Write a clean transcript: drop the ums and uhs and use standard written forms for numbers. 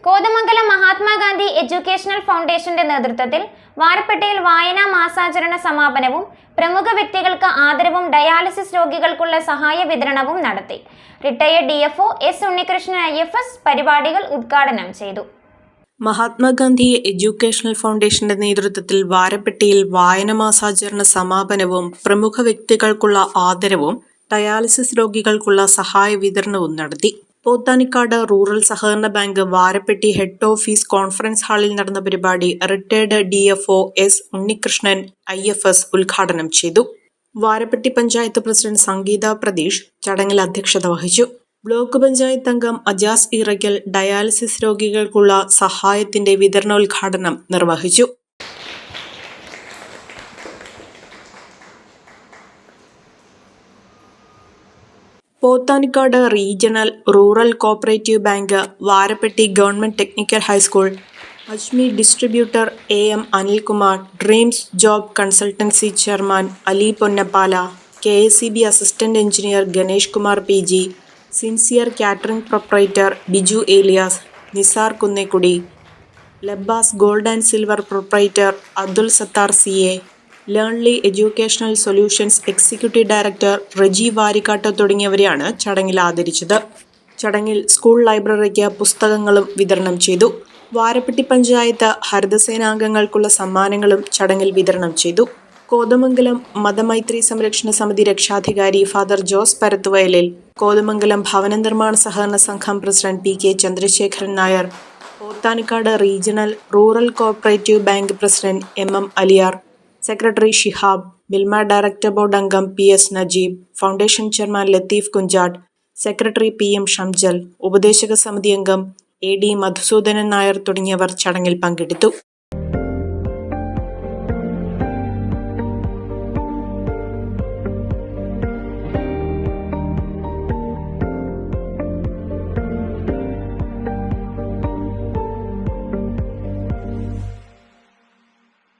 Kothamangalam Mahatma Gandhi educational ഫൗണ്ടേഷന്റെ നേതൃത്വത്തിൽ വാരപ്പെട്ടിയിൽ വായനാ മാസാചരണ സമാപനവും പ്രമുഖ വ്യക്തികൾക്ക് ആദരവും ഡയാലിസിസ് രോഗികൾക്കുള്ള സഹായ വിതരണവും നടത്തി. Retired DFO S. Unnikrishnan IFS പരിപാടികൾ ഉദ്ഘാടനം ചെയ്തു. മഹാത്മാഗാന്ധി എഡ്യൂക്കേഷണൽ ഫൗണ്ടേഷന്റെ നേതൃത്വത്തിൽ വാരപ്പെട്ടിയിൽ വായനാ മാസാചരണ സമാപനവും പ്രമുഖ വ്യക്തികൾക്കുള്ള ആദരവും ഡയാലിസിസ് രോഗികൾക്കുള്ള സഹായ വിതരണവും നടത്തി. പോത്താനിക്കാട് റൂറൽ സഹകരണ bank Varappetty head office conference ഹാളിൽ നടന്ന പരിപാടി retired DFO S. Unnikrishnan IFS ഉദ്ഘാടനം ചെയ്തു. വാരപ്പെട്ടി പഞ്ചായത്ത് പ്രസിഡന്റ് സംഗീത പ്രതീഷ് ചടങ്ങിൽ അധ്യക്ഷത വഹിച്ചു. ബ്ലോക്ക് പഞ്ചായത്ത് അംഗം അജാസ് ഇറയ്ക്കൽ ഡയാലിസിസ് രോഗികൾക്കുള്ള സഹായത്തിന്റെ വിതരണോദ്ഘാടനം നിർവഹിച്ചു. Pothanikkad regional rural cooperative bank, Varappetty government technical high school, Ajmi distributor AM Anilkumar, dreams job consultancy chairman Ali Ponnappala, KSEB assistant engineer Ganesh Kumar PG, sincere catering proprietor Biju Elias, Nizar Kunnekudi, Labbas gold and silver proprietor Abdul Sathar CA, Learnly educational solutions executive director Reji Varikkattu തുടങ്ങിയവരെയാണ് ചടങ്ങിൽ ആദരിച്ചത്. ചടങ്ങിൽ school ലൈബ്രറിക്ക് പുസ്തകങ്ങളും വിതരണം ചെയ്തു. വാരപ്പെട്ടി പഞ്ചായത്ത് ഹരിതസേനാംഗങ്ങൾക്കുള്ള സമ്മാനങ്ങളും ചടങ്ങിൽ വിതരണം ചെയ്തു. കോതമംഗലം മതമൈത്രി സംരക്ഷണ സമിതി രക്ഷാധികാരി ഫാദർ ജോസ് പരത്തുവയലിൽ, കോതമംഗലം ഭവന നിർമ്മാണ സഹകരണ സംഘം president PK Chandrasekharan Nair, Pothanikkad regional rural cooperative bank president MM Aliyar, secretary Shihab, Bilma director board അംഗം PS Najeeb, foundation chairman Latheef Kunjattu, secretary PM Shamjal, ഉപദേശക സമിതി അംഗം AD മധുസൂദനൻ നായർ തുടങ്ങിയവർ ചടങ്ങിൽ പങ്കെടുത്തു.